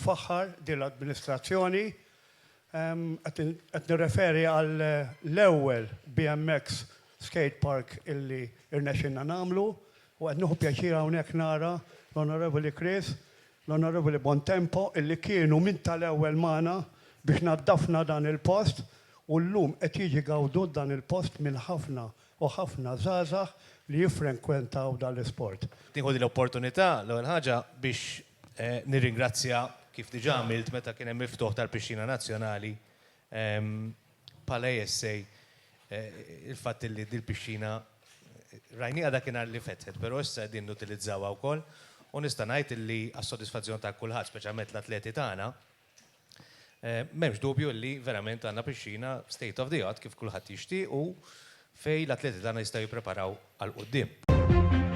tfaħħar din l-amministrazzjoni qed nirreferi għal l-ewwel BMX skate park illi irnexxinna nagħmlu u qed nieħu pjaċir hawnhekk nara l-Onorevoli Chris, l-Onorevoli Bontempo illi kienu minn tal-ewwel magħna biex naddafna dan il-post u llum qed jiġi gawdu dan il-post minn ħafna u ħafna żgħażagħ li jiffrenkwentaw dan l-isport. Nieħu l-opportunità l-ewwel ħaġa biex nirringrazzja kif diġà għamilt meta kien hemm miftuħ tal-Pixxina Nazzjonali bħala ASA il-fatt li dil-pixxina rajnija dakinhar li fetħet, però issa qegħdin nutilizzawha wkoll u nista' ngħid li għas-sodisfazzjon ta' kulħadd, speċjalment l-atleti tagħna, m'hemmx dubju li verament għandna pixxina state of the art kif kulħadd jixtieq u fejn l-atleti tagħna jistgħu jippreparaw għal quddiem.